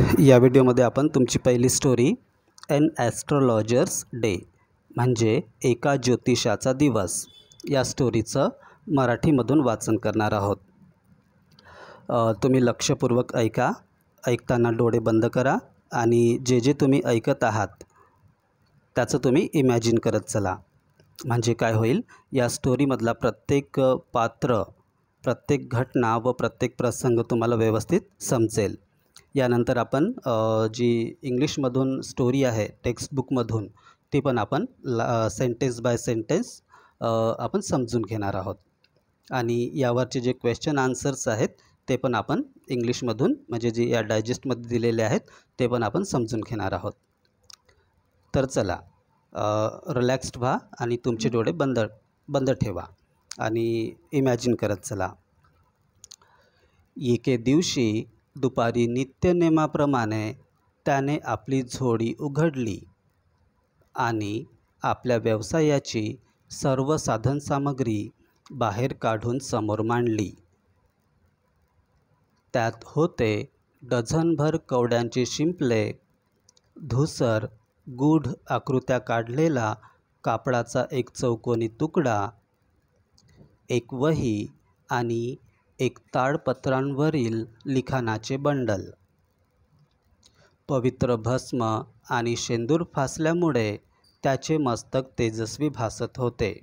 या व्हिडिओमध्ये आपण तुमची पहिली स्टोरी एन ॲस्ट्रोलॉजर्स डे म्हणजे एका ज्योतिषाचा दिवस या स्टोरीचं मराठीमधून वाचन करणार आहोत। तुम्ही लक्षपूर्वक ऐका। ऐकताना डोळे बंद करा आणि जे जे तुम्ही ऐकत आहात त्याचं तुम्ही इमॅजिन करत चला। म्हणजे काय होईल, या स्टोरीमधला प्रत्येक पात्र, प्रत्येक घटना व प्रत्येक प्रसंग तुम्हाला व्यवस्थित समजेल। यानंतर आपण जी इंग्लिशमधून स्टोरी आहे टेक्स्टबुकमधून ती पण आपण सेंटेन्स बाय सेंटेन्स आपण समजून घेणार आहोत आणि यावरचे जे क्वेश्चन आन्सर्स आहेत ते पण आपण इंग्लिशमधून म्हणजे जे या डायजेस्टमध्ये दिलेले आहेत ते पण आपण समजून घेणार आहोत। तर चला, रिलॅक्स्ड व्हा आणि तुमचे डोळे बंद ठेवा आणि इमॅजिन करत चला। एके दिवशी दुपारी नित्यनेमाप्रमाणे त्याने आपली झोळी उघडली आणि आपल्या व्यवसायाची सर्व साधनसामग्री बाहेर काढून समोर मांडली। त्यात होते डझनभर कवड्यांचे शिंपले, धूसर गूढ आकृत्या काढलेला कापडाचा एक चौकोनी तुकडा, एक वही आणि एक ताडपत्रांवरील लिखाणाचे बंडल। पवित्र भस्म आणि शेंदूर फासल्यामुळे त्याचे मस्तक तेजस्वी भासत होते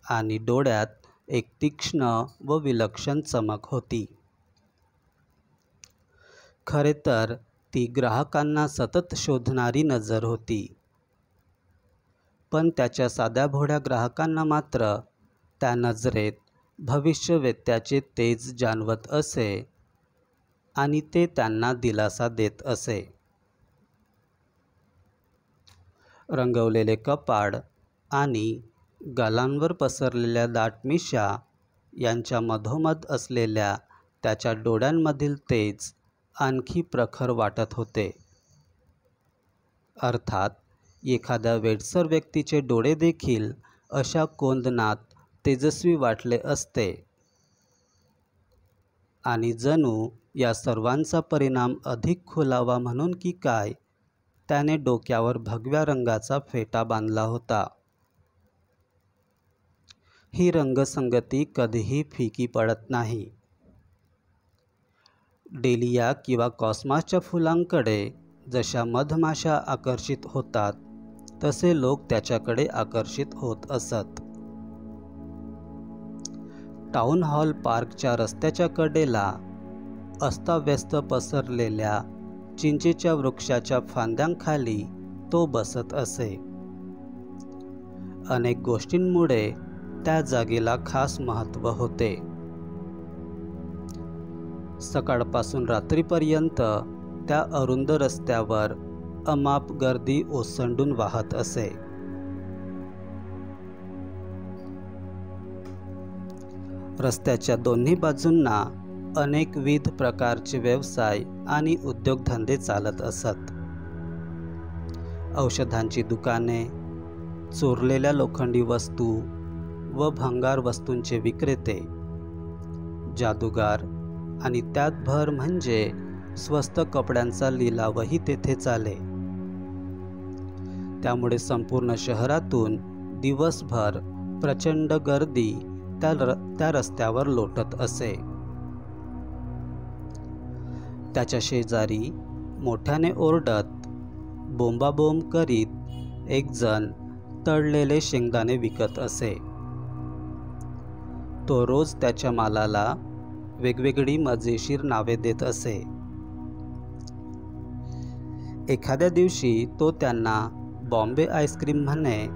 आणि डोळ्यात एक तीक्ष्ण व विलक्षण चमक होती। खरे तर ती ग्राहकांना सतत शोधणारी नजर होती, पण त्याच्या साध्याभोळ्या ग्राहकांना मात्र त्या नजरेत भविष्यवेत्याचे तेज जाणवत असे आणि ते त्यांना दिलासा देत असे। रंगवलेले कपाळ आणि गालांवर पसरलेल्या दाट मिशा यांच्या मधोमध असलेल्या त्याच्या डोळ्यांमधील तेज आणखी प्रखर वाटत होते। अर्थात एखाद्या वेडसर व्यक्तीचे डोळे देखील अशा कोंदणात तेजस्वी वाटले असते आणि जणू या सर्वांचा परिणाम अधिक खुलावा म्हणून की काय, त्याने डोक्यावर भगव्या रंगाचा फेटा बांधला होता। ही रंगसंगती कधीही फिकी पडत नाही। डेलिया किंवा कॉस्मॉसच्या फुलांकडे जशा मधमाशा आकर्षित होतात तसे लोक त्याच्याकडे आकर्षित होत असत। टाउन हॉल पार्कच्या रस्त्याच्या कडेला अस्ताव्यस्त पसरलेल्या चिंचेच्या वृक्षाच्या फांद्यांखाली तो बसत असे। अनेक गोष्टींमुळे त्या जागेला खास महत्त्व होते। सकाळपासून रात्रीपर्यंत त्या अरुंद रस्त्यावर अमाप गर्दी ओसंडून वाहत असे। रस्त्याच्या दोन्ही बाजूंना अनेकविध प्रकारचे व्यवसाय आणि उद्योगधंदे चालत असत। औषधांची दुकाने, चोरलेल्या लोखंडी वस्तू व भंगार वस्तूंचे विक्रेते, जादूगार आणि त्यात भर म्हणजे स्वस्त कपड्यांचा लिलावही तेथे चाले। त्यामुळे संपूर्ण शहरातून दिवसभर प्रचंड गर्दी त्या रस्त्यावर लोटत असे। त्याच्या शेजारी मोठ्याने ओरडत, बोंबाबोंब करीत एक जण तळलेले शेंगदाणे विकत असे। तो रोज त्याच्या मालाला वेगवेगळी मजेशीर नावे देत असे। एखाद्या दिवशी तो त्यांना बॉम्बे आईस्क्रीम म्हणे,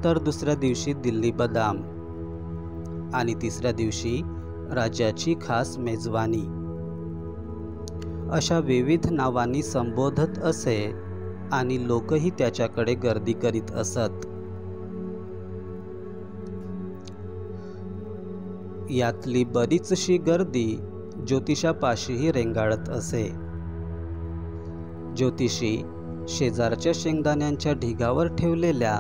तर दुसऱ्या दिवशी दिल्ली बदाम आणि तिसऱ्या दिवशी राज्याची खास मेजवानी अशा विविध नावांनी संबोधत असे आणि लोकही त्याच्याकडे गर्दी करीत असत। यातली बरीचशी गर्दी ज्योतिषापाशीही रेंगाळत असे। ज्योतिषी शेजारच्या शेंगदाण्यांच्या ढिगावर ठेवलेल्या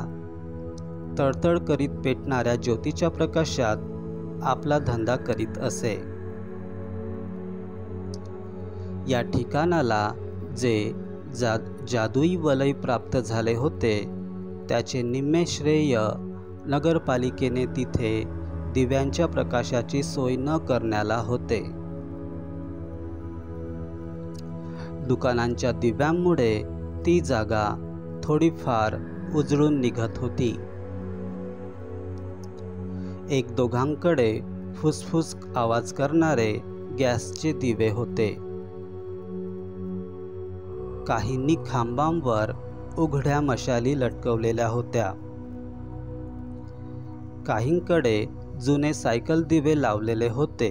तळतळ करीत पेटणाऱ्या ज्योतीच्या प्रकाशात आपला धंदा करीत असे। या ठिकाणाला जे जादुई वलय प्राप्त झाले होते त्याचे निम्मे श्रेय नगरपालिकेने तिथे दिव्यांच्या प्रकाशाची सोय न करण्याला होते. दुकानांच्या दिव्यांमुळे ती जागा थोडीफार उजळून निघत होती. एक दोघांकडे फुसफुस आवाज करणारे गॅसचे दिवे होते. काहींनी खांबांवर उघड्या मशाली लटकवलेल्या होत्या. काहींकडे जुने सायकल दिवे लावलेले होते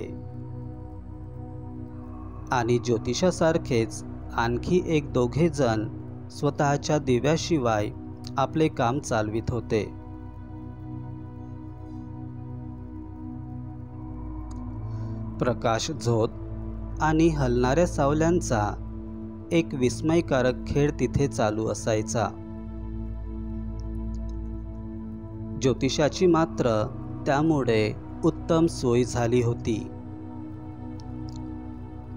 आणि ज्योतिषासारखेच आणखी एक दोघे जण स्वतःच्या दिव्याशिवाय आपले काम चालवित होते. प्रकाश झोत आणि हलणाऱ्या सावल्यांचा एक विस्मयकारक खेळ तिथे चालू असायचा. ज्योतिषाची मात्र त्यामुळे उत्तम सोय झाली होती.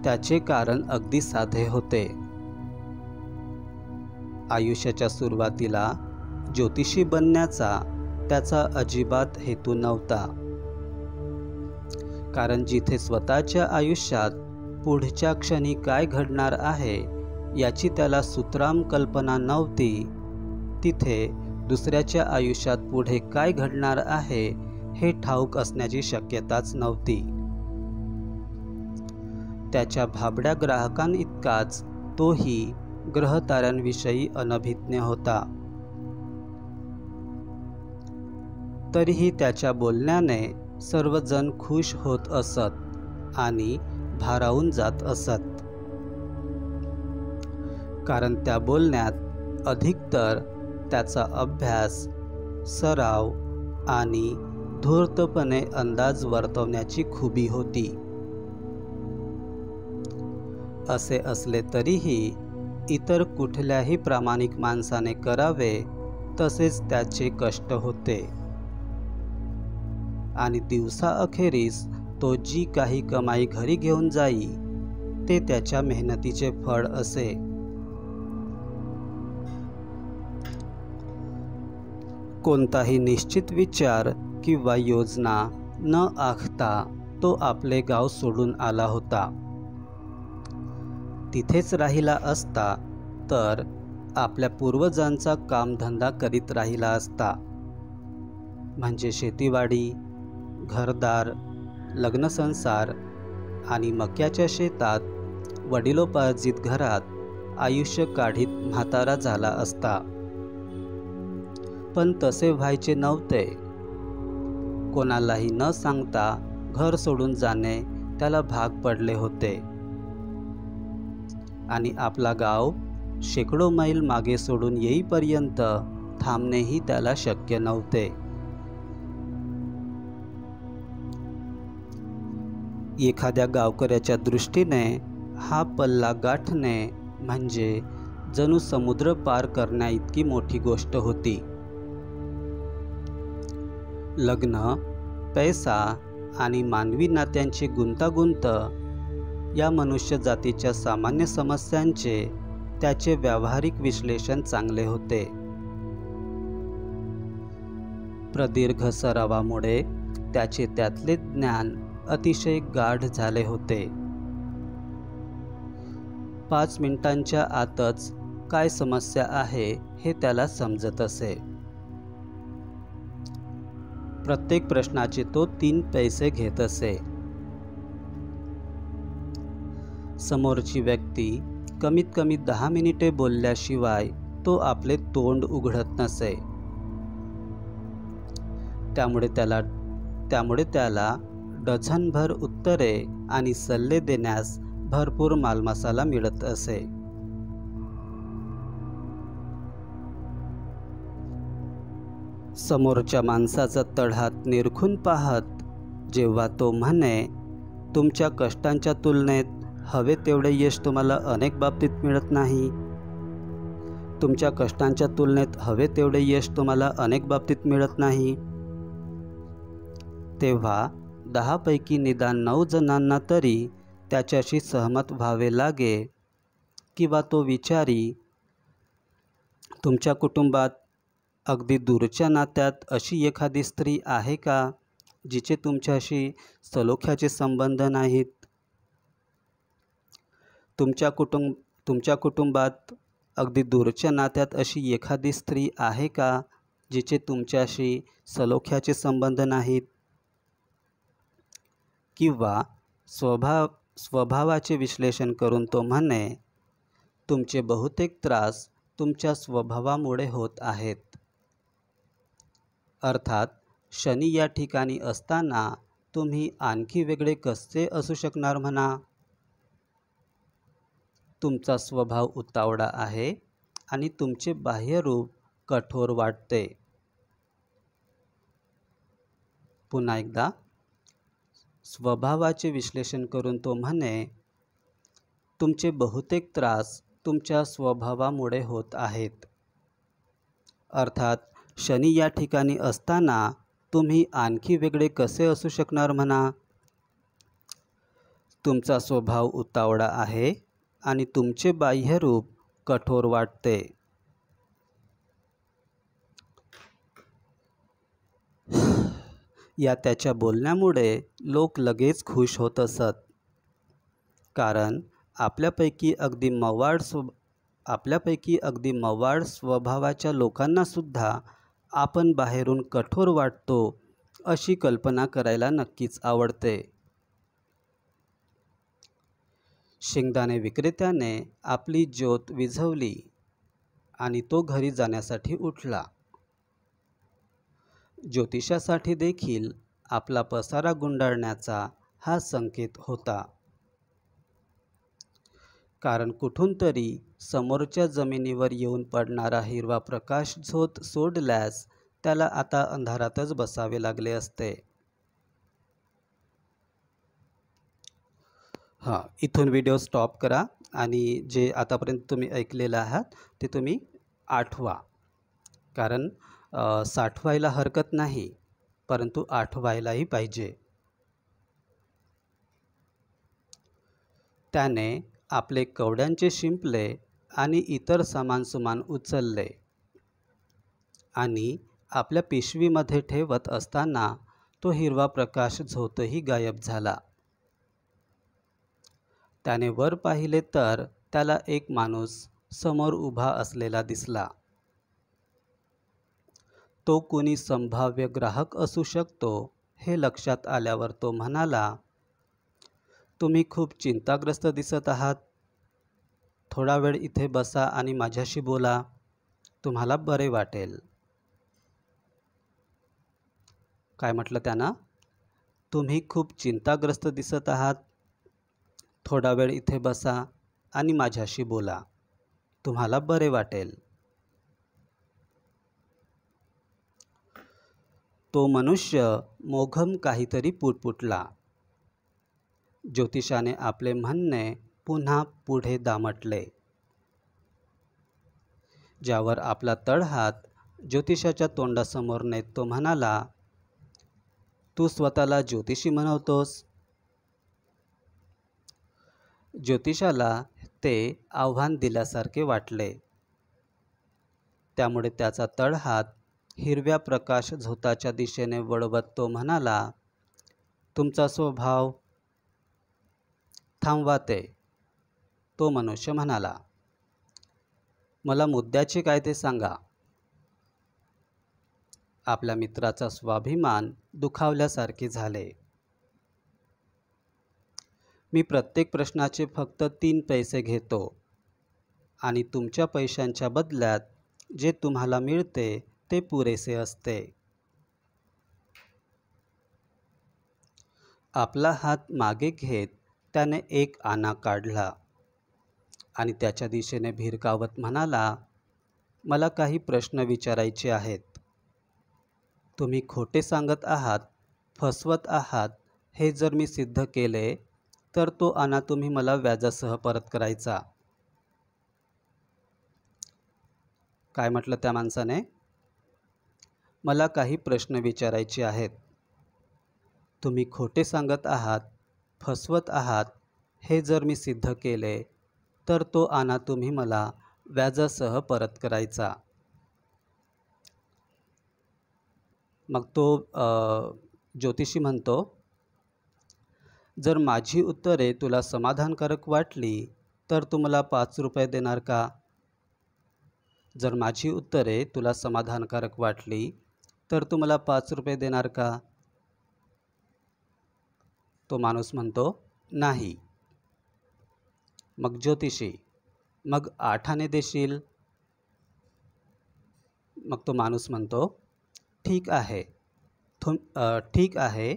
त्याचे कारण अगदी साधे होते. आयुष्याच्या सुरुवातीला ज्योतिषी बनण्याचा त्याचा अजिबात हेतू नव्हता. कारण जिथे स्वतःच्या आयुष्यात पुढच्या क्षणी काय घडणार आहे याची त्याला सुतराम कल्पना नव्हती, तिथे दुसऱ्याच्या आयुष्यात पुढे काय घडणार आहे हे ठाऊक असण्याची शक्यताच नव्हती. त्याच्या भाबड्या ग्राहकांइतकाच तोही ग्रहताऱ्यांविषयी अनभिज्ञ होता. तरीही त्याच्या बोलण्याने सर्वजण खुश होत असत आणि भारावून जात असत. कारण त्या बोलण्यात अधिकतर त्याचा अभ्यास, सराव आणि धूर्तपणे अंदाज वर्तवण्याची खुबी होती. असे असले तरीही इतर कुठल्याही प्रामाणिक माणसाने करावे तसेच त्याचे कष्ट होते आणि दिवसाअखेरीस तो जी काही कमाई घरी घेऊन जाई ते त्याच्या मेहनतीचे फळ असे. कोणताही निश्चित विचार किंवा योजना न आखता तो आपले गाव सोडून आला होता. तिथेच राहिला असता तर आपल्या पूर्वजांचा कामधंदा करीत राहिला असता. म्हणजे शेतीवाडी, घरदार, लग्नसंसार आणि मक्याच्या शेतात वडिलोपार्जित घरात आयुष्य काढीत म्हातारा झाला असता. पण तसे व्हायचे नव्हते. कोणालाही न सांगता घर सोडून जाणे त्याला भाग पडले होते आणि आपला गाव शेकडो मैल मागे सोडून येईपर्यंत थांबणेही त्याला शक्य नव्हते. एखाद्या गावकऱ्याच्या दृष्टीने हा पल्ला गाठणे म्हणजे जणू समुद्र पार करण्याइतकी मोठी गोष्ट होती. लग्न, पैसा आणि मानवी नात्यांची गुंतागुंत या मनुष्य जातीच्या सामान्य समस्यांचे त्याचे व्यावहारिक विश्लेषण चांगले होते. प्रदीर्घ सरावामुळे त्याचे त्यातले ज्ञान अतिशय गाढ झाले होते. 5 मिनिटांच्या आतच काय समस्या आहे हे त्याला समजत असे. प्रत्येक प्रश्नाचे तो 3 पैसे घेत असे. समोरची व्यक्ती कमीत कमी 10 मिनिटे बोलल्याशिवाय तो आपले तोंड उघडत नसे. त्यामुळे त्याला डझनभर उत्तरे आणि सल्ले देण्यास भरपूर मालमसाला मिळत असे. समोरच्या माणसाचा तळहात निरखून पाहत जेव्हा तो म्हणे, तुमच्या कष्टांच्या तुलनेत हवे तेवढे यश तुम्हाला अनेक बाबतीत मिळत नाही, तुमच्या कष्टांच्या तुलनेत हवे तेवढे यश तुम्हाला अनेक बाबतीत मिळत नाही, तेव्हा 10 पैकी निदान 9 जणांना तरी त्याच्याशी सहमत व्हावे लागे, किंवा तो विचारी तुमच्या कुटुंबात अगदी दूरच्या नात्यात अशी एखादी स्त्री आहे का जिचे तुमच्याशी सलोख्याचे संबंध नाहीत? तुमच्या कुटुंबात अगदी दूरच्या नात्यात अशी एखादी स्त्री आहे का जिचे तुमच्याशी सलोख्याचे संबंध नाहीत? किंवा स्वभावाचे विश्लेषण करून तो म्हणे, तुमचे बहुतेक त्रास तुमच्या स्वभावामुळे होत आहेत. अर्थात शनी या ठिकाणी असताना तुम्ही आणखी वेगळे कसे असू शकणार म्हणा? तुमचा स्वभाव उतावळा आहे आणि तुमचे बाह्यरूप कठोर वाटते. पुन्हा एकदा, स्वभावाचे विश्लेषण करून तो म्हणे, तुमचे बहुतेक त्रास तुमच्या स्वभावामुळे होत आहेत. अर्थात शनी या ठिकाणी असताना तुम्ही आणखी वेगळे कसे असू शकणार म्हणा? तुमचा स्वभाव उतावळा आहे आणि तुमचे बाह्यरूप कठोर वाटते. या त्याच्या बोलण्यामुळे लोक लगेच खुश होत असत, कारण आपल्यापैकी अगदी मवाळ स्वभावाच्या लोकांनासुद्धा आपण बाहेरून कठोर वाटतो अशी कल्पना करायला नक्कीच आवडते. शेंगदाणे विक्रेत्याने आपली ज्योत विझवली आणि तो घरी जाण्यासाठी उठला. ज्योतिषासाठी देखील आपला पसारा गुंडाळण्याचा हा संकेत होता, कारण कुठून तरी समोरच्या जमिनीवर येऊन पडणारा हिरवा प्रकाश झोत सोडल्यास त्याला आता अंधारातच बसावे लागले असते. इथून व्हिडिओ स्टॉप करा आणि जे आतापर्यंत तुम्ही ऐकलेलं आहात ते तुम्ही आठवा, कारण साठवायला हरकत नाही, परंतु आठवायलाही पाहिजे. त्याने आपले कवड्यांचे शिंपले आणि इतर सामानसुमान उचलले आणि आपल्या पिशवीमध्ये ठेवत असताना तो हिरवा प्रकाश झोतही गायब झाला. त्याने वर पाहिले तर त्याला एक माणूस समोर उभा असलेला दिसला. तो कोणी संभाव्य ग्राहक असू शकतो हे लक्षात आल्यावर तो म्हणाला, तुम्ही खूप चिंताग्रस्त दिसत आहात. थोडा वेळ इथे बसा आणि माझ्याशी बोला, तुम्हाला बरे वाटेल. काय म्हटलं त्यानं? तुम्ही खूप चिंताग्रस्त दिसत आहात. थोडा वेळ इथे बसा आणि माझ्याशी बोला, तुम्हाला बरे वाटेल. तो मनुष्य मोघम काहीतरी पुटपुटला. ज्योतिषाने आपले म्हणणे पुन्हा पुढे दामटले, ज्यावर आपला तळहात ज्योतिषाच्या तोंडासमोर नेत तो म्हणाला, तू स्वतःला ज्योतिषी म्हणवतोस? ज्योतिषाला ते आव्हान दिल्यासारखे वाटले. त्यामुळे त्याचा तळहात हिरव्या प्रकाश झोताच्या दिशेने वळवत तो म्हणाला, तुमचा स्वभाव थांबवा ते. तो मनुष्य म्हणाला, मला मुद्द्याचे काय ते सांगा. आपल्या मित्राचा स्वाभिमान दुखावल्यासारखे झाले. मी प्रत्येक प्रश्नाचे फक्त 3 पैसे घेतो आणि तुमच्या पैशांच्या बदल्यात जे तुम्हाला मिळते ते पुरेसे असते. आपला हात मागे घेत त्याने 1 आना काढला आणि त्याच्या दिशेने भिरकावत म्हणाला, मला काही प्रश्न विचारायचे आहेत. तुम्ही खोटे सांगत आहात, फसवत आहात हे जर मी सिद्ध केले तर तो आना तुम्ही मला व्याजासह परत करायचा. काय म्हटलं त्या माणसाने? मला काही प्रश्न विचारायचे आहेत. तुम्ही खोटे सांगत आहात, फसवत आहात हे जर मी सिद्ध केले तर तो आणा तुम्ही मला व्याजासह परत करायचा. मग तो ज्योतिषी म्हणतो, जर माझी उत्तरे तुला समाधानकारक वाटली तर तू मला 5 रुपये देणार का? जर माझी उत्तरे तुला समाधानकारक वाटली तर तू मला 5 रुपये देणार का? तो माणूस म्हणतो, नाही. मग ज्योतिषी, मग 8 आणे देशील? मग तो माणूस म्हणतो, ठीक आहे. ठीक आहे,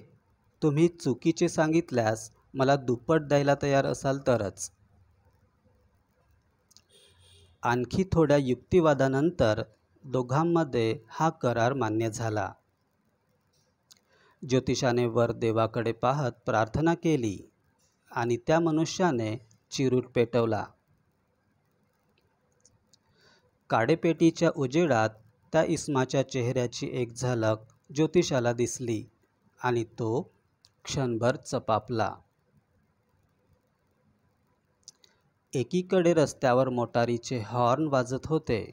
तुम्ही चुकीचे सांगितल्यास मला दुप्पट द्यायला तयार असाल तरच. आणखी थोड्या युक्तिवादानंतर दोघांमध्ये हा करार मान्य झाला. ज्योतिषाने वर देवाकडे पाहत प्रार्थना केली आणि त्या मनुष्याने चिरूट पेटवला. काडेपेटीच्या उजेडात त्या इसमाच्या चेहऱ्याची एक झलक ज्योतिषाला दिसली आणि तो क्षणभर चपापला. एकीकडे रस्त्यावर मोटारीचे हॉर्न वाजत होते.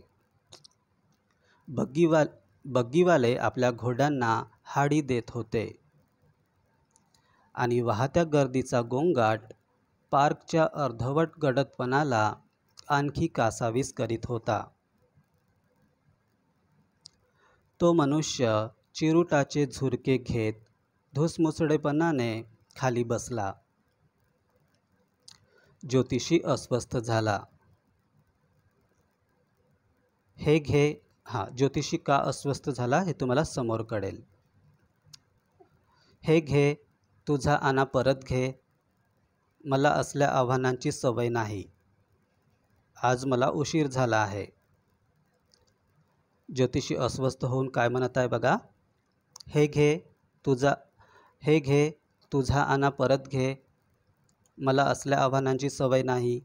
बग्गीवाले आपल्या घोड्यांना हाडी देत होते आणि वाहत्या गर्दीचा गोंगाट पार्कच्या अर्धवट गडदपणाला आणखी कासावीस करीत होता. तो मनुष्य चिरुटाचे झुरके घेत धुसमुसळेपणाने खाली बसला. ज्योतिषी अस्वस्थ झाला. हे घे. ज्योतिषी का अस्वस्थ झाला हे तुम्हाला समोर कळेल. हे घे, तुझा आणा परत घे. मला असल्या आव्हानांची सवय नाही. आज मला उशीर झाला आहे. ज्योतिषी अस्वस्थ होऊन काय म्हणत आहे बघा. हे घे, तुझा आणा परत घे. मला असल्या आव्हानांची सवय नाही.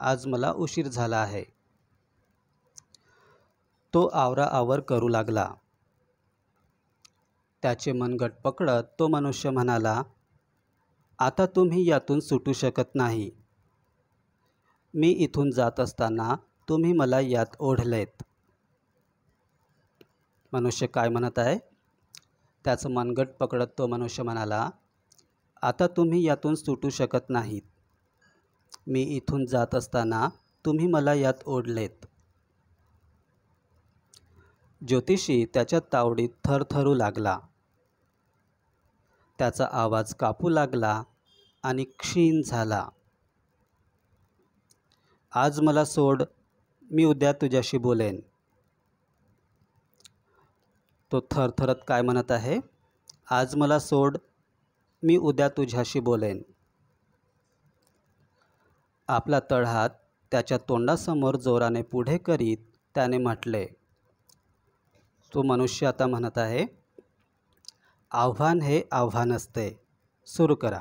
आज मला उशीर झाला आहे. तो आवराआवर करू लागला. त्याचे मनगट पकडत तो मनुष्य म्हणाला, आता तुम्ही यातून सुटू शकत नाही. मी इथून जात असताना तुम्ही मला यात ओढलेत. मनुष्य काय म्हणत आहे? त्याचं मनगट पकडत तो मनुष्य म्हणाला, आता तुम्ही यातून सुटू शकत नाहीत. मी इथून जात असताना तुम्ही मला यात ओढलेत. ज्योतिषी त्याच्या तावडीत थरथरू लागला. त्याचा आवाज कापू लागला आणि क्षीण झाला. आज मला सोड, मी उद्या तुझ्याशी बोलेन. तो थरथरत काय म्हणत आहे? आज मला सोड, मी उद्या तुझ्याशी बोलेन. आपला तळहात त्याच्या तोंडासमोर जोराने पुढे करीत त्याने म्हटले. तो मनुष्य आता म्हणत आहे, आव्हान हे आव्हान असते, सुरू करा.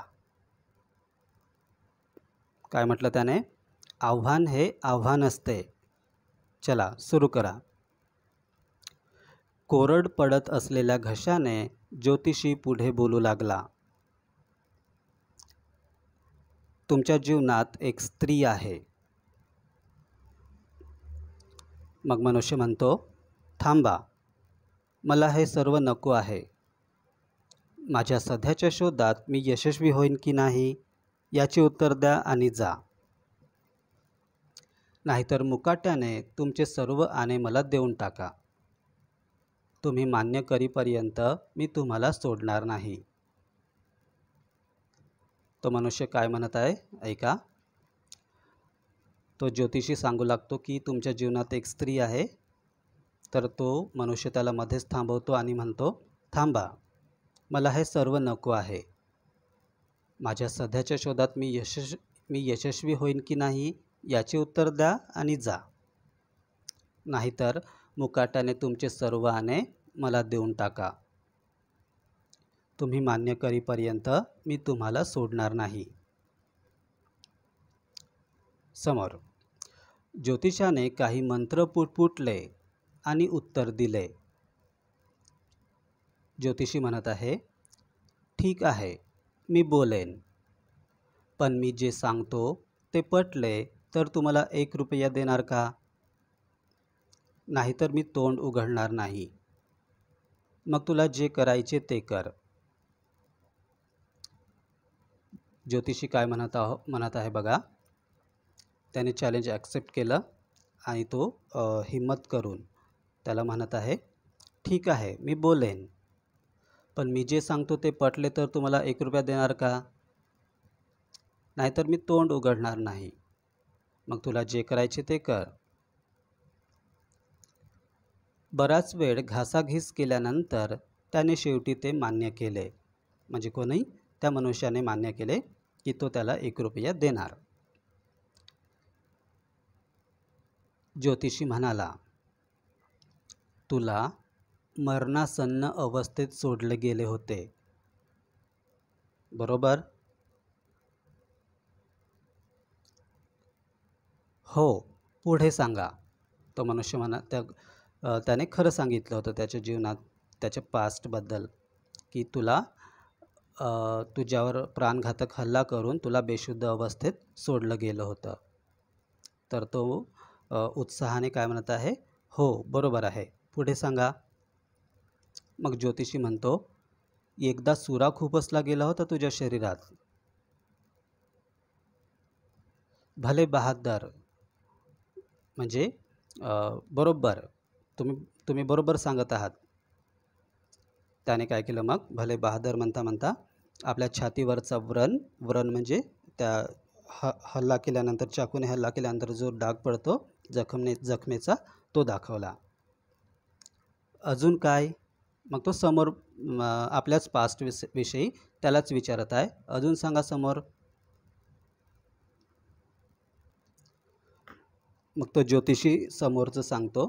काय म्हटलं त्याने? आव्हान हे आव्हान असते, चला सुरू करा. कोरड पडत असलेल्या घशाने ज्योतिषी पुढे बोलू लागला. तुमच्या जीवनात एक स्त्री आहे. मग मनुष्य म्हणतो, थांबा, मला हे सर्व नको आहे. माझ्या सध्याच्या शोधात मी यशस्वी होईन की नाही याचे उत्तर द्या आणि जा. नाहीतर मुकाट्याने तुमचे सर्व आणे मला देऊन टाका. तुम्ही मान्य करीपर्यंत मी तुम्हाला सोडणार नाही. तो मनुष्य काय म्हणत आहे ऐका. तो ज्योतिषी सांगू लागतो की तुमच्या जीवनात एक स्त्री आहे. तर तो मनुष्य त्याला मध्येच थांबवतो आणि म्हणतो, थांबा, मला हे सर्व नको आहे. माझ्या सध्याच्या शोधात मी यशस्वी होईन की नाही याचे उत्तर द्या आणि जा. नाहीतर मुकाट्याने तुमचे सर्व आणे मला देऊन टाका. तुम्ही मान्य करीपर्यंत मी तुम्हाला सोडणार नाही. समोर ज्योतिषाने काही मंत्र पुटपुटले आणि उत्तर दिले. ज्योतिषी म्हणत आहे, ठीक आहे, मी बोलेन, पण मी जे सांगतो ते पटले तर तुम्हाला 1 रुपया देणार का? नाहीतर मी तोंड उघडणार नाही. मग तुला जे करायचे ते कर. ज्योतिषी काय म्हणत आहे बघा. त्याने चॅलेंज ॲक्सेप्ट केलं आणि तो हिम्मत करून त्याला म्हणत आहे, ठीक आहे मी बोलेन, पण मी जे सांगतो ते पटले तर तुम्हाला 1 रुपया देणार का? नाहीतर मी तोंड उघडणार नाही. मग तुला जे करायचे ते कर. बराच वेळ घासाघीस केल्यानंतर त्याने शेवटी ते मान्य केले. म्हणजे कोणी त्या मनुष्याने मान्य केले की तो त्याला 1 रुपया देणार. ज्योतिषी म्हणाला, तुला मरणासन्न अवस्थेत सोडले गेले होते, बरोबर? हो, पुढे सांगा. तो मनुष्य त्याने खरं सांगितलं होतं त्याच्या जीवनात, त्याच्या पास्टबद्दल, की तुझ्यावर प्राणघातक हल्ला करून तुला बेशुद्ध अवस्थेत सोडलं गेलं होतं. तर तो उत्साहाने काय म्हणत आहे, हो बरोबर आहे, पुढे सांगा. मग ज्योतिषी म्हणतो, एकदा सुरा खुपसला गेला होता तुझ्या शरीरात. भले बहादर, म्हणजे बरोबर, तुम्ही बरोबर सांगत आहात. त्याने काय केलं मग, भले बहादर म्हणता म्हणता आपल्या छातीवरचा व्रण म्हणजे त्या हल्ला केल्यानंतर, चाकूने हल्ला केल्यानंतर जो डाग पडतो जखमेचा, तो दाखवला. अजून काय? मग तो समोर आपल्याच पास्ट विषयी त्यालाच विचारत आहे, अजून सांगा समोर. मग तो ज्योतिषी समोरचं सांगतो,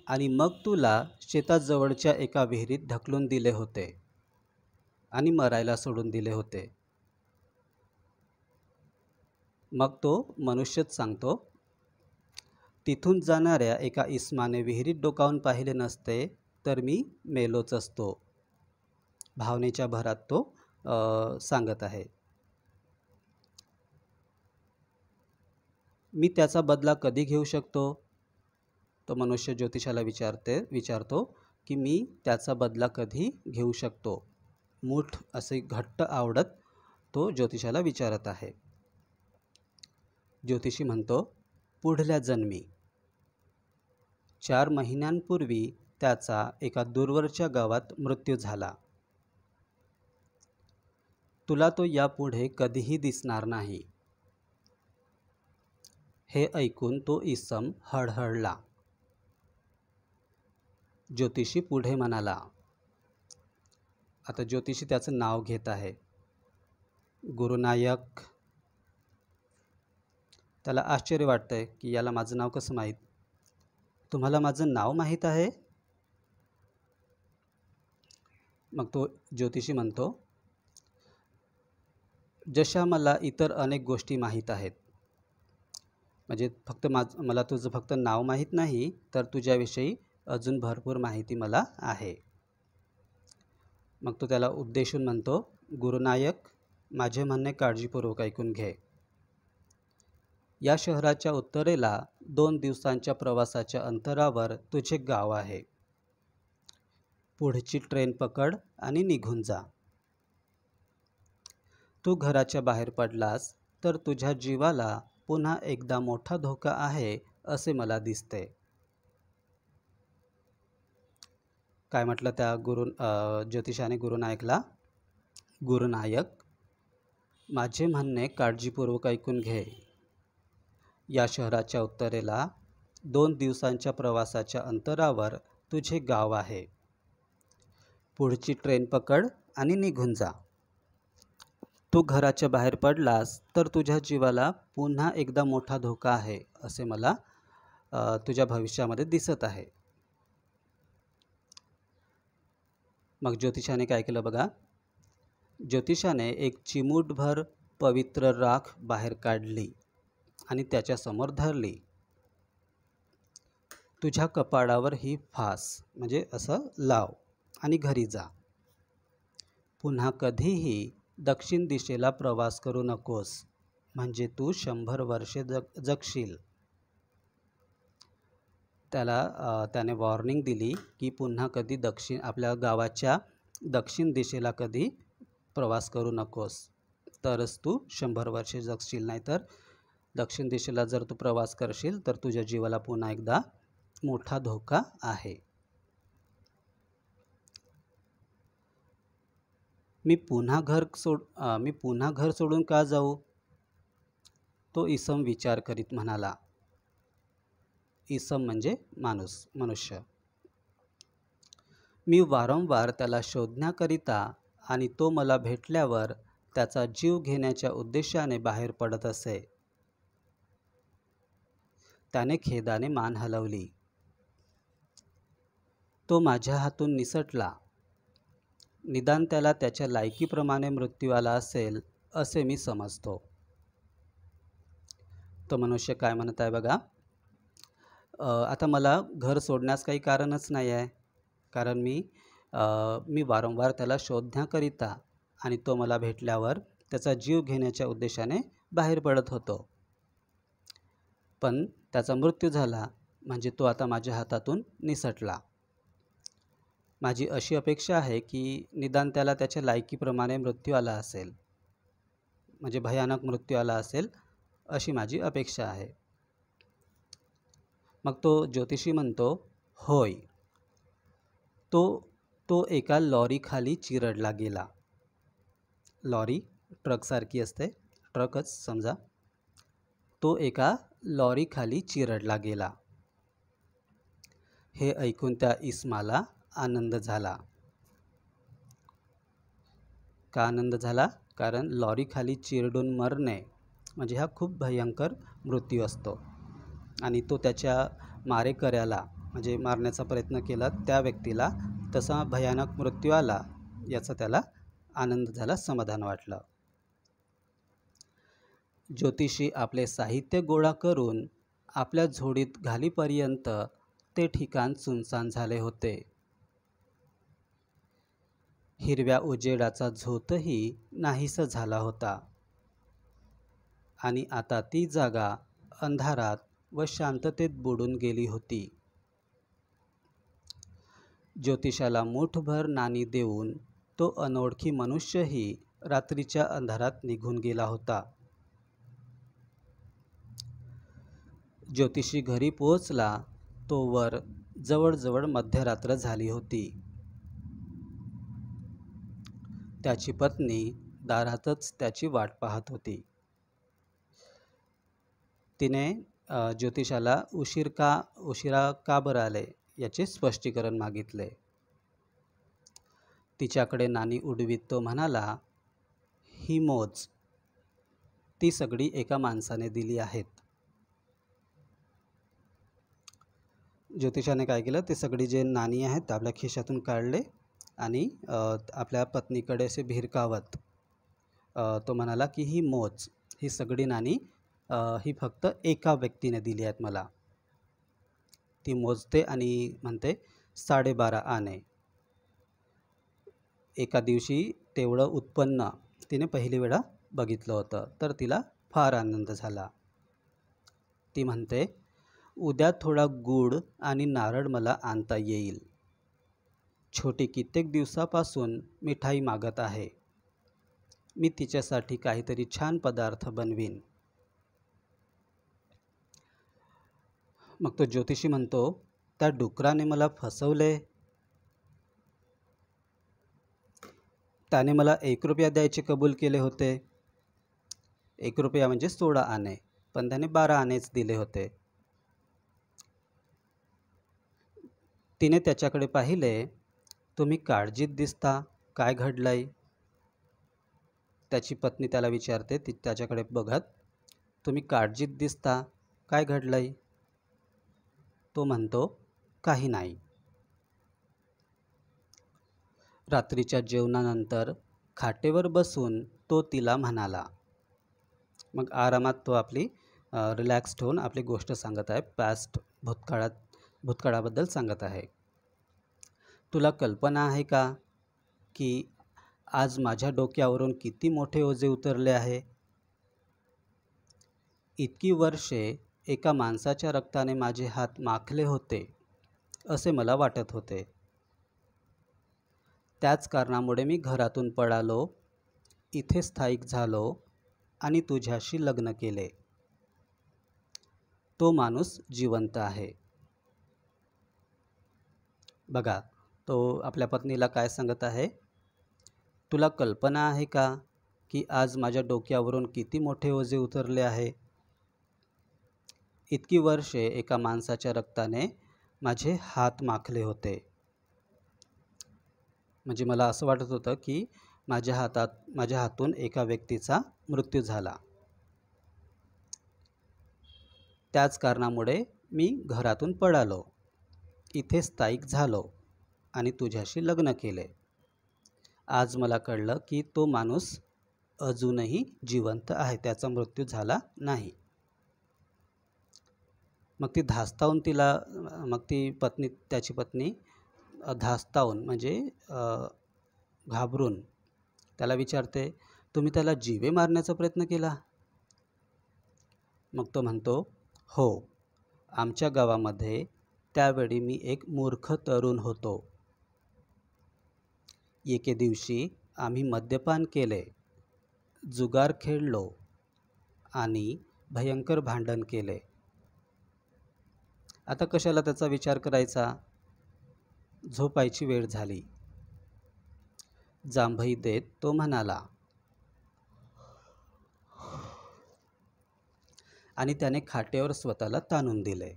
आणि मग तुला शेताजवळच्या एका विहिरीत ढकलून दिले होते आणि मरायला सोडून दिले होते. मग तो मनुष्यच सांगतो, तिथून जाणाऱ्या एका इस्माने विहिरीत डोकावून पाहिले नसते तर मी मेलोच असतो. भावनेच्या भरात तो सांगत आहे. मी त्याचा बदला कधी घेऊ शकतो? तो मनुष्य ज्योतिषाला विचारतो की मी त्याचा बदला कधी घेऊ शकतो. मूठ असे घट्ट आवडत तो ज्योतिषाला विचारत आहे. ज्योतिषी म्हणतो, पुढल्या जन्मी. 4 महिन्यांपूर्वी त्याचा एका दूरवरच्या गावात मृत्यू झाला. तुला तो यापुढे कधीही दिसणार नाही. हे ऐकून तो इसम हळहळला. ज्योतिषी पुढे म्हणाला. आता ज्योतिषी त्याचं नाव घेत आहे, गुरुनायक. त्याला आश्चर्य वाटतंय की याला माझं नाव कसं माहीत? तुम्हाला माझं नाव माहीत आहे? मग तो ज्योतिषी म्हणतो, जशा मला इतर अनेक गोष्टी माहीत आहेत. म्हणजे मला तुझं फक्त नाव माहीत नाही, तर तुझ्याविषयी अजून भरपूर माहिती मला आहे. मग तो त्याला उद्देशून म्हणतो, गुरुनायक, माझे म्हणणे काळजीपूर्वक ऐकून घे. या शहराच्या उत्तरेला 2 दिवसांच्या प्रवासाच्या अंतरावर तुझे गाव आहे. पुढची ट्रेन पकड आणि निघून जा. तू घराच्या बाहेर पडलास तर तुझ्या जीवाला पुन्हा एकदा मोठा धोका आहे असे मला दिसते. काय म्हटलं त्या ज्योतिषाने गुरुनायकला? गुरुनायक, माझे म्हणणे काळजीपूर्वक ऐकून घे. या शहराच्या उत्तरेला 2 दिवसांच्या प्रवासाच्या अंतरावर तुझे गाव आहे. पुढची ट्रेन पकड आणि निघून जा. तू घराच्या बाहेर पडलास तर तुझ्या जीवाला पुन्हा एकदा मोठा धोका आहे असे मला तुझ्या भविष्यामध्ये दिसत आहे. मग ज्योतिषाने काय केलं बघा. ज्योतिषाने एक चिमूटभर पवित्र राख बाहेर काढली आणि त्याच्यासमोर धरली. तुझ्या कपाळावर ही फास, म्हणजे असं लाव आणि घरी जा. पुन्हा कधीही दक्षिण दिशेला प्रवास करू नकोस, म्हणजे तू 100 वर्षे जगशील. त्याने वॉर्निंग दिली की पुन्हा कधी आपल्या गावाच्या दक्षिण दिशेला कधी प्रवास करू नकोस, तरच तू 100 वर्षे जगशील. नाहीतर दक्षिण दिशेला जर तू प्रवास करशील तर तुझ्या जीवाला पुन्हा एकदा मोठा धोका आहे. मी पुन्हा घर सोडून का जाऊ? तो इसम विचार करीत म्हणाला. इसम म्हणजे मनुष्य. मी वारंवार त्याला शोधण्याकरिता आणि तो मला भेटल्यावर त्याचा जीव घेण्याच्या उद्देशाने बाहेर पडत असे. त्याने खेदाने मान हलवली. तो माझ्या हातून निसटला. निदान त्याला त्याच्या लायकीप्रमाणे मृत्यू आला असेल असे मी समजतो. तो मनुष्य काय म्हणत आहे बघा. आता मला घर सोडण्यास काही कारणच नाही आहे, कारण मी वारंवार त्याला शोधण्याकरिता आणि तो मला भेटल्यावर त्याचा जीव घेण्याच्या उद्देशाने बाहेर पडत होतो. पण त्याचा मृत्यू झाला, म्हणजे तो आता माझ्या हातातून निसटला. माझी अशी अपेक्षा आहे की निदान त्याला त्याच्या लायकीप्रमाणे मृत्यू आला असेल, म्हणजे भयानक मृत्यू आला असेल, अशी माझी अपेक्षा आहे. मग तो ज्योतिषी म्हणतो, होय. तो एका लॉरीखाली चिरडला गेला. लॉरी ट्रकसारखी असते, ट्रकच समजा. तो एका लॉरीखाली चिरडला गेला. हे ऐकून त्या इसमाला आनंद झाला. का आनंद झाला? कारण लॉरीखाली चिरडून मरणे म्हणजे हा खूप भयंकर मृत्यू असतो, आणि तो त्याच्या मारेकऱ्याला म्हणजे मारण्याचा प्रयत्न केला त्या व्यक्तीला तसा भयानक मृत्यू आला, याचा त्याला आनंद झाला, समाधान वाटलं. ज्योतिषी आपले साहित्य गोळा करून आपल्या झोळीत घालीपर्यंत ते ठिकाण सुनसान झाले होते. हिरव्या उजेडाचा झोतही नाहीसा झाला होता, आणि आता ती जागा अंधारात व शांततेत बुडून गेली होती. ज्योतिषाला मूठभर नाणी देऊन तो अनोळखी मनुष्यही रात्रीच्या अंधारात निघून गेला होता. ज्योतिषी घरी पोहोचला तोवर जवळजवळ मध्यरात्र झाली होती. त्याची पत्नी दारातच त्याची वाट पाहत होती. तिने ज्योतिषाला उशिरा का बरं आले याचे स्पष्टीकरण मागितले. तिच्याकडे नाणी उडवीत तो म्हणाला, ही मोज, ती सगळी एका माणसाने दिली आहेत. ज्योतिषाने काय केलं, ते सगळी जे नाणी आहेत आपल्या खिशातून काढले आणि आपल्या पत्नीकडे असे भिरकावत तो म्हणाला की ही मोज, ही सगळी नाणी ही फक्त एका व्यक्तीने दिली आहेत मला. ती मोजते आणि म्हणते 12.5 आणे. एका दिवशी तेवढं उत्पन्न तिने पहिली वेळा बघितलं होतं, तर तिला फार आनंद झाला. ती म्हणते, उद्या थोडा गूळ आणि नारळ मला आणता येईल. छोटी कित्येक दिवसापासून मिठाई मागत आहे. मी तिच्यासाठी काहीतरी छान पदार्थ बनवीन. मग तो ज्योतिषी म्हणतो, त्या डुकराने मला फसवले. त्याने मला 1 रुपया द्यायचे कबूल केले होते. 1 रुपया म्हणजे 16 आणे, पण त्याने 12 आणेच दिले होते. तिने त्याच्याकडे पाहिले. तुम्ही काळजीत दिसता, काय घडलंय? त्याची पत्नी त्याला विचारते त्याच्याकडे बघत, तुम्ही काळजीत दिसता, काय घडलंय? तो म्हणतो, काही नाही. रात्रीच्या जेवणानंतर खाटेवर बसून तो तिला म्हणाला. मग आरामात तो आपली रिलॅक्स्ड होऊन आपली गोष्ट सांगत आहे, भूतकाळाबद्दल सांगत आहे. तुला कल्पना आहे का की आज माझ्या डोक्यावरून किती मोठे ओझे उतरले आहे. इतकी वर्षे एका माणसाच्या रक्ताने माझे हात माखले होते असे मला वाटत होते. त्याच कारणामुळे मी घरातून पळालो, इथे स्थायिक झालो आणि तुझ्याशी लग्न केले. तो माणूस जिवंत आहे. बघा, तो आपल्या पत्नीला काय सांगत आहे, तुला कल्पना आहे का की आज माझ्या डोक्यावरून किती मोठे ओझे उतरले आहे. इतकी वर्षे एका माणसाच्या रक्ताने माझे हात माखले होते. म्हणजे मला असं वाटत होतं की माझ्या हातून एका व्यक्तीचा मृत्यू झाला. त्याच कारणामुळे मी घरातून पळालो, इथे स्थायिक झालो आणि तुझ्याशी लग्न केले. आज मला कळलं की तो माणूस अजूनही जिवंत आहे, त्याचा मृत्यू झाला नाही. मग त्याची पत्नी धास्तावून म्हणजे घाबरून त्याला विचारते, तुम्ही त्याला जीवे मारण्याचा प्रयत्न केला? मग तो म्हणतो, हो, आमच्या गावामध्ये त्यावेळी मी एक मूर्ख तरुण होतो. एके दिवशी आम्ही मद्यपान केले, जुगार खेळलो आणि भयंकर भांडण केले. आता कशाला त्याचा विचार करायचा. झोपायची वेळ झाली. जांभई देत तो म्हणाला आणि त्याने खाटेवर स्वतःला ताणून दिले.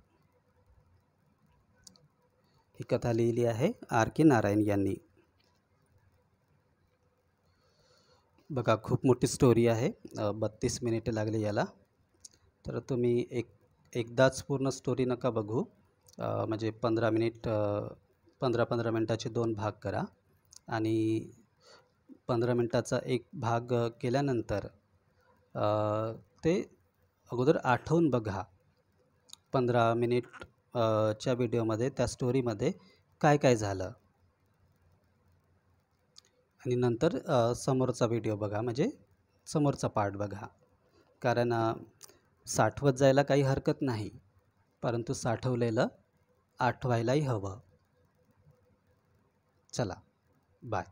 ही कथा लिहिली आहे R.K. नारायण यांनी. बघा, खूप मोठी स्टोरी आहे. 32 मिनिटे लागली याला. तर तुम्ही एकदाच पूर्ण स्टोरी नका बघू. म्हणजे 15 मिनिटाचे 2 भाग करा आणि 15 मिनिटाचा एक भाग केल्यानंतर ते अगोदर आठवून बघा 15 मिनिटच्या व्हिडिओमध्ये त्या स्टोरीमध्ये काय काय झालं आणि नंतर समोरचा व्हिडिओ बघा, म्हणजे समोरचा पार्ट बघा. कारण साठवत जायला काही हरकत नाही, परंतु साठवलेलं आठवायलाही हवं. चला, बाय.